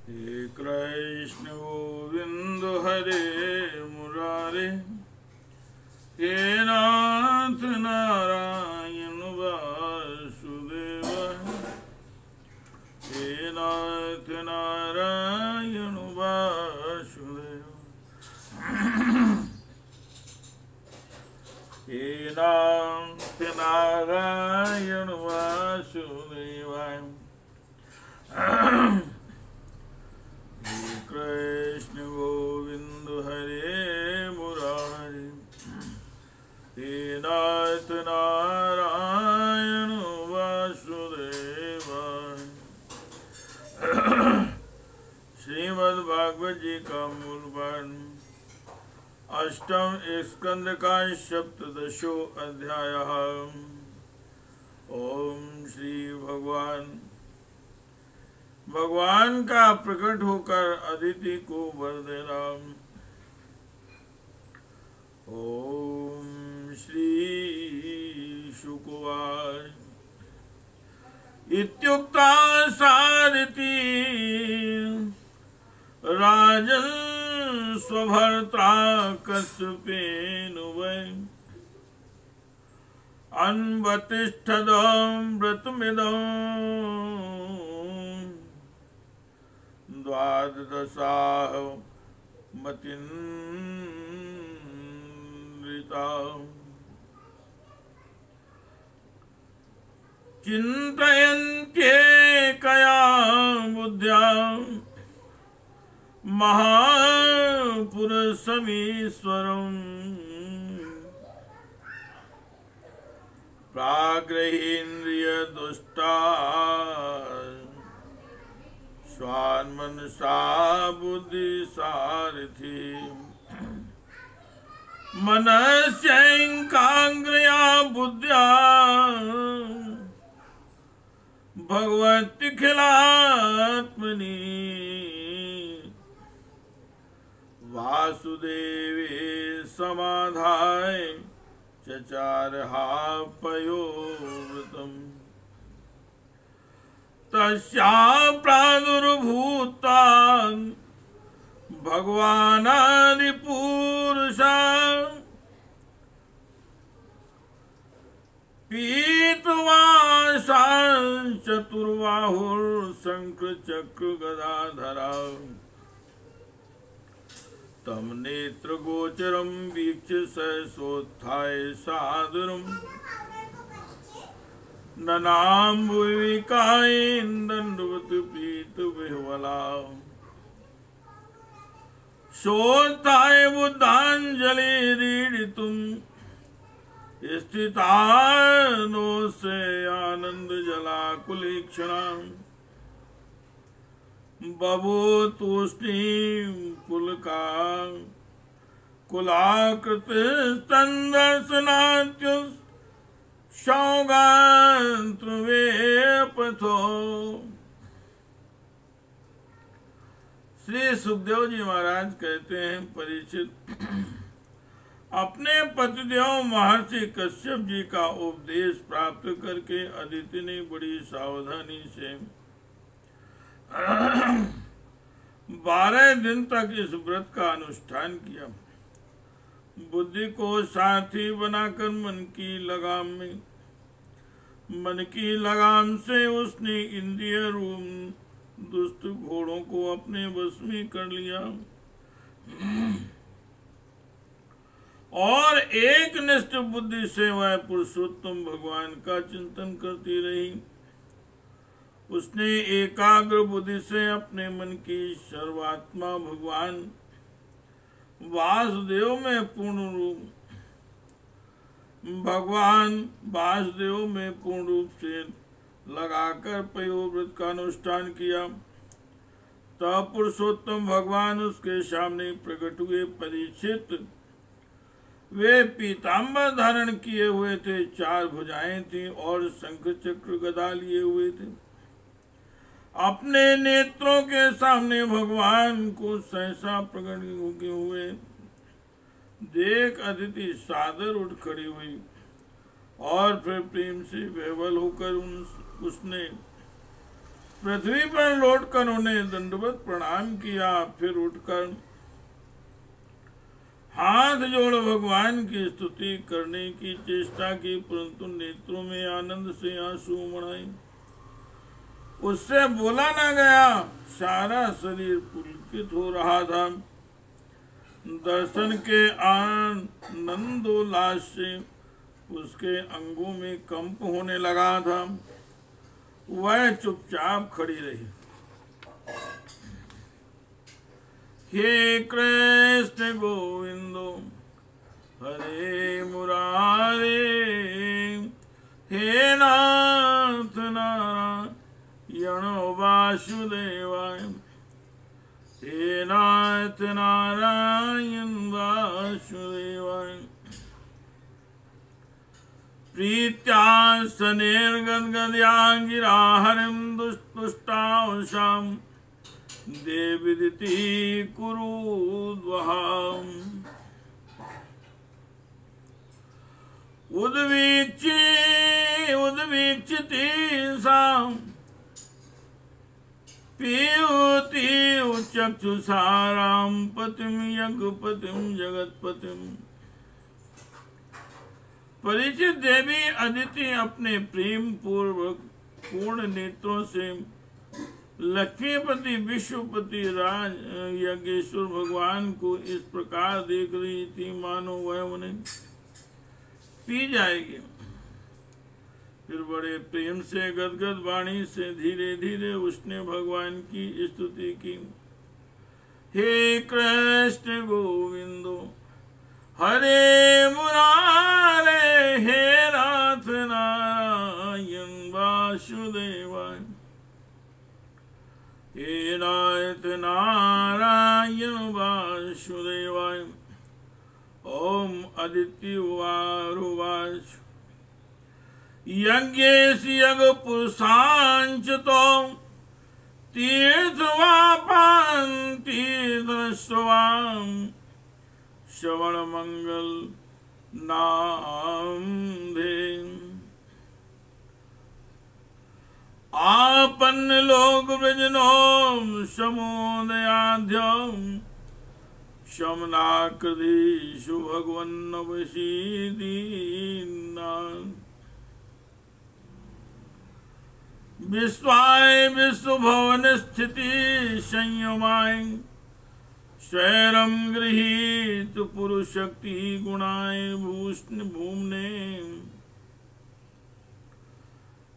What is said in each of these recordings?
हे कृष्ण गोविंद हरे मुरारे, हे नाथ नारायण वासुदेव, हे नाथ नारायण वासुदेव, हे नाथ नारायण वासुदेवाय। कृष्ण गोविंद हरे मुरारी, हे नाथ नारायण वासुदेवाय। श्रीमद् भागवत जी का मूल पाठ, अष्टम स्कंद का सप्तदशो अध्याय। ओम श्री भगवान का प्रकट होकर अदिति को वर देना। ओम श्री शुकवाच, इत्युक्ता सारिति राजन् स्वभर्त्रा कश्यपेन वै, अन्वतिष्ठदं व्रतमिदं द्वादशाह मतीन्द्रिता। चिन्तयन्त्येकया बुद्ध्या महापुरुषमीश्वरम्, प्राग्रहेन्द्रियदुष्टा स्वान्मनसा बुद्धिसारथि, मनस्यैकाग्र्या बुद्ध्या भगवत्यखिलात्मनि, वासुदेवे समाधाय चचारहा पयोव्रतम्। तस्या प्रादुर्भूता भगवानादिपुरुषा, पीतवासां चतुर्बाहुर्शङ्खचक्रगदाधरा, तं नेत्रगोचरं वीक्ष्य सहसोत्थाय सादरम्, ननाम्बुविकायेन्दण्डवत् पीतविह्वला, सोत्थाय बुद्धाञ्जलिरीडितुं स्थितानोऽस्य आनन्दजलाकुलीक्षणां, बभूतूष्णीं कुलाकृतिस्तन्दर्शनाद्युः सौगान्त्वेपथो। श्री सुखदेव जी महाराज कहते हैं, परीक्षित, अपने पतिदेव महर्षि कश्यप जी का उपदेश प्राप्त करके अदिति ने बड़ी सावधानी से 12 दिन तक इस व्रत का अनुष्ठान किया। बुद्धि को साथी बनाकर मन की लगाम से उसने इंद्रिय रूप दुष्ट घोड़ों को अपने वश में कर लिया और एक निष्ठ बुद्धि से वह पुरुषोत्तम भगवान का चिंतन करती रही। उसने एकाग्र बुद्धि से अपने मन की सर्वात्मा भगवान वासुदेव में पूर्ण रूप से लगाकर पयोव्रत का अनुष्ठान किया। तब पुरुषोत्तम भगवान उसके सामने प्रकट हुए। परीक्षित, वे पीताम्बर धारण किए हुए थे, 4 भुजाएं थी और शंख चक्र गदा लिए हुए थे। अपने नेत्रों के सामने भगवान को सहसा प्रकट हुए देख अदिति सादर उठ खड़ी हुई और फिर प्रेम से विह्वल होकर उसने पृथ्वी पर लौटकर उन्हें दंडवत प्रणाम किया। फिर उठकर हाथ जोड़ भगवान की स्तुति करने की चेष्टा की, परंतु नेत्रों में आनंद से आंसू उमड़ आए। उससे बोला न गया, सारा शरीर पुलकित हो रहा था। दर्शन के आनंदोल्लास से उसके अंगों में कंप होने लगा था। वह चुपचाप खड़ी रही। हे कृष्ण गोविंदो हरे मुरारे, हे नाथ नारायण वासुदेवाय, हे नाथ नारायण वासुदेवाय। प्रीत्या सनेर्गद्गद्या गिरा हरिं दुष्टुष्टांशाम् देविदिति कुरुद्वहाम्। उद्वीक्षिति साम् पीयूति चक्षुषारां पतिं यज्ञपतिं जगत्पतिम्। परिचित देवी अदिति अपने प्रेम पूर्वक पूर्ण नेत्रों से लक्ष्मीपति विश्वपति राज यज्ञेश्वर भगवान को इस प्रकार देख रही थी मानो वह उन्हें पी जाएगी। फिर बड़े प्रेम से गदगद वाणी से धीरे धीरे उसने भगवान की स्तुति की। हे कृष्ण गोविंदो हरे मुरारे, हे नाथ नारायण वासुदेवाय, हे नाथ नारायण वासुदेवाय। ओम अदित्युवाच यज्ञेश यज्ञ पुरुषांच तो तीर्थवापान तीर्थस्वाम श्रवण मंगल नाम धे। आपन्न लोक वृजनो समोदयाध्यम शमनाकृधीषु भगवन्नवशीदीना। विश्वाय विश्वभवन स्थिति संयमाय स्वैरम गृहीत पुरुषशक्ति गुणाय भूष्ण भूमने।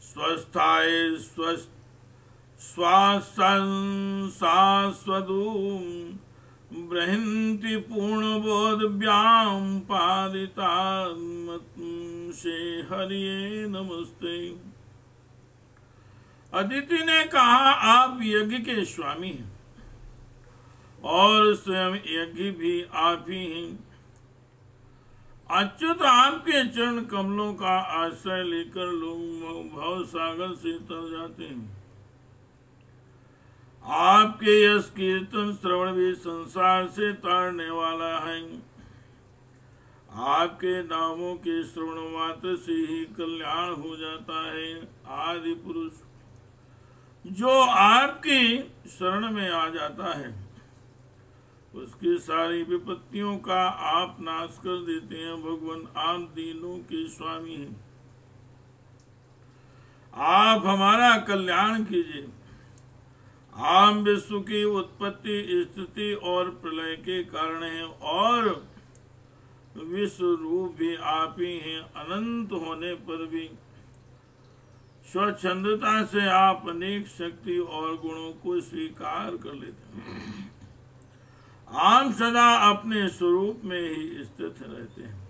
स्वस्थाय स्वास्वदूम बृहन्ति पूर्णबोधव्याम पादितात्मसे हरिये नमस्ते। अदिति ने कहा, आप यज्ञ के स्वामी हैं और स्वयं यज्ञ भी आप ही हैं। अच्युत आपके चरण कमलों का आश्रय लेकर लोग भव सागर से तर जाते हैं। आपके यश कीर्तन श्रवण भी संसार से तारने वाला है। आपके नामों के श्रवण मात्र से ही कल्याण हो जाता है। आदि पुरुष जो आपकी शरण में आ जाता है उसकी सारी विपत्तियों का आप नाश कर देते हैं। भगवान आप दीनों के स्वामी हैं, आप हमारा कल्याण कीजिए। आप विश्व की उत्पत्ति स्थिति और प्रलय के कारण हैं और विश्व रूप भी आप ही हैं। अनंत होने पर भी स्वच्छंदता से आप अनेक शक्ति और गुणों को स्वीकार कर लेते हैं। आप सदा अपने स्वरूप में ही स्थित रहते हैं।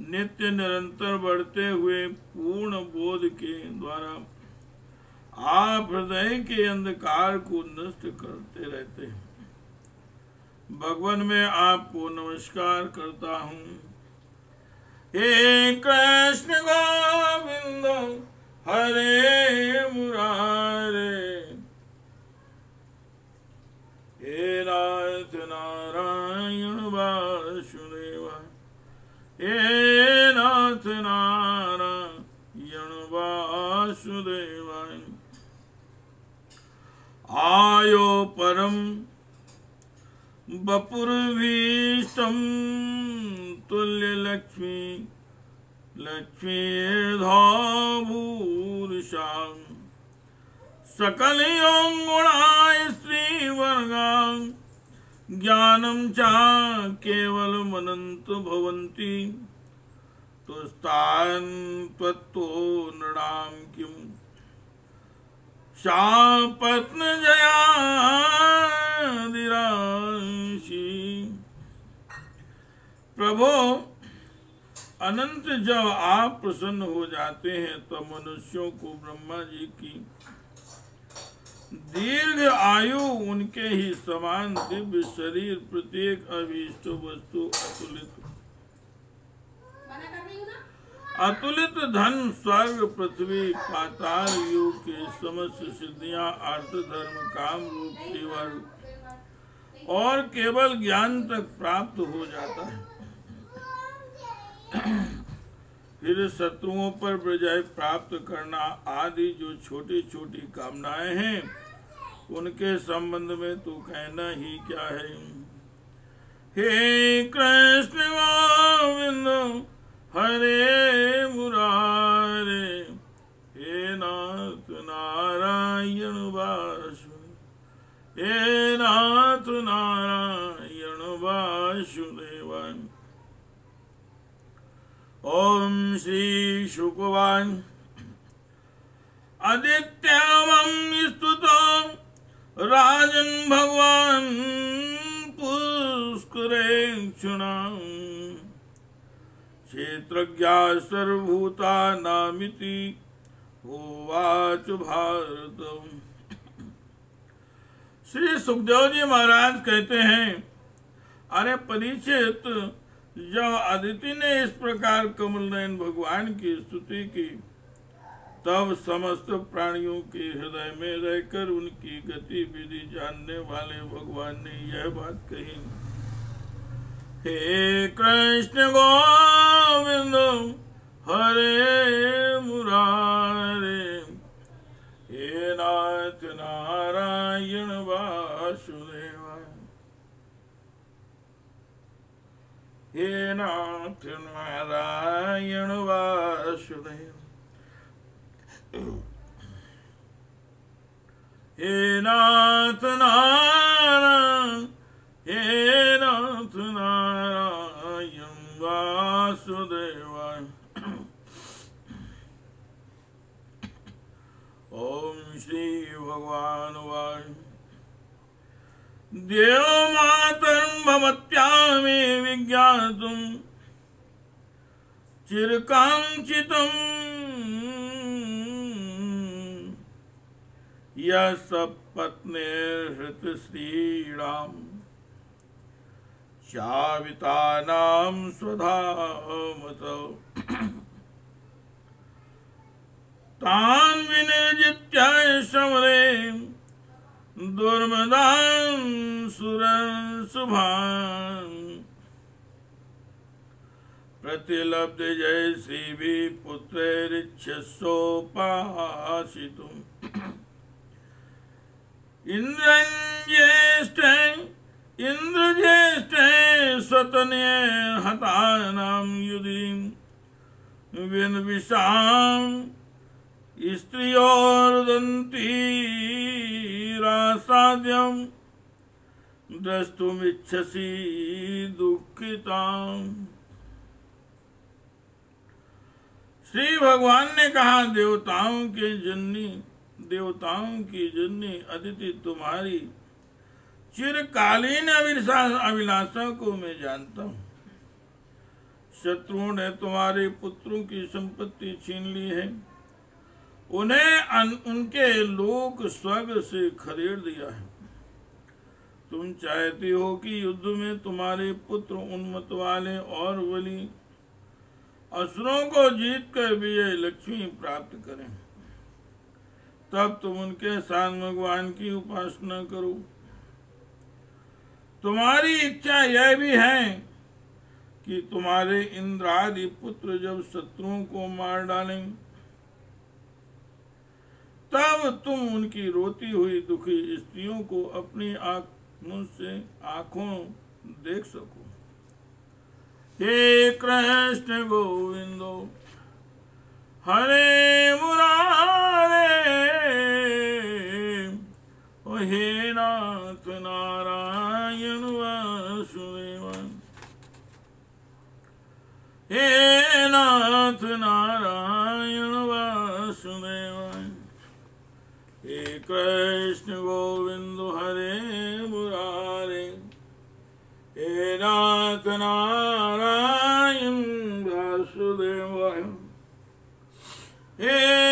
नित्य निरंतर बढ़ते हुए पूर्ण बोध के द्वारा आप हृदय के अंधकार को नष्ट करते रहते हैं। भगवान मैं आपको नमस्कार करता हूँ। हे कृष्ण गोविंद हरे मुरारे, हे नाथ नारायण वासुदेवाय, हे नाथ नारायण वासुदेवाय। आयो परम वपुर्भीष्टं तुल्य लक्ष्मी लक्ष्मीर्धाभूरिषा सकलयोगुणाय स्त्रीवर्गां ज्ञानं च केवलमनन्त भवन्ति तुस्तान् त्वत्तो नृणां किम् सा पत्नजयादिराशि। प्रभो, अनंत जब आप प्रसन्न हो जाते हैं तो मनुष्यों को ब्रह्मा जी की दीर्घ आयु, उनके ही समान दिव्य शरीर, प्रत्येक अभीष्ट वस्तु, अतुलित धन, स्वर्ग, पृथ्वी, पाताल युग के समस्त सिद्धियां, अर्थ, धर्म, काम रूप, केवल और केवल ज्ञान तक प्राप्त हो जाता है। फिर शत्रुओं पर विजय प्राप्त करना आदि जो छोटी छोटी कामनाएं हैं, उनके संबंध में तो कहना ही क्या है। हे कृष्ण गोविंद हरे मुरारे, हे नाथ नारायण वासुदेव, हे नाथ नारायण वासुदेव। ओम श्री शुकवान आदित्यमं स्तुतं राजन भगवान पुष्करेक्षुणां क्षेत्रज्ञा सर्वभूतानामिति होवाच भारत। श्री सुखदेव जी महाराज कहते हैं, अरे परीक्षित, जब अदिति ने इस प्रकार कमल नयन भगवान की स्तुति की, तब समस्त प्राणियों के हृदय में रहकर उनकी गतिविधि जानने वाले भगवान ने यह बात कही, हे कृष्ण गोविंद हरे मुरारे, हे नाथ नारायण वासुदेव, हे नाथ नारायण वासुदेव, हे नाथ नारायण, हे नाथ नारायण वासुदेव। ओम श्री भगवान वाय देव मातरं भवत्या मे विज्ञातुं चिरकांक्षितम् यः सपत्नीर्हृतश्रीणाम् चावितानां स्वधामतो तान् विनिर्जित्य समरे दुर्मदान् सुरान् शुभान् प्रतिलब्ध जय श्री पुत्रैरिच्छसोपासितुम् इंद्रज्येष्ठे स्वतन्ये हतानां युधि विन्विषां स्त्रियोर्दन्ती रासाद्यं द्रष्टुमिच्छसि दुःखिताम्। श्री भगवान ने कहा, देवताओं की जननी अदिति तुम्हारी चिरकालीन अभिलाषा को मैं जानता हूँ। शत्रुओं ने तुम्हारे पुत्रों की संपत्ति छीन ली है, उन्हें उनके लोक स्वर्ग से खदेड़ दिया है। तुम चाहती हो कि युद्ध में तुम्हारे पुत्र उन्मत्त वाले और बलि असुरों को जीतकर विजय लक्ष्मी प्राप्त करें, तब तुम उनके साथ भगवान की उपासना करो। तुम्हारी इच्छा यह भी है कि तुम्हारे इंद्रादि पुत्र जब शत्रुओं को मार डालें, तब तुम उनकी रोती हुई दुखी स्त्रियों को अपनी आंखों देख सको। हे कृष्ण गोविंदो हरे मुरारे, ओ हे नाथ नारायण वासुदेव, हे नाथ नारायण वासुदेव, हे कृष्ण गोविंद हरे मुरारे, हे नाथ नारायण वासुदेव, हे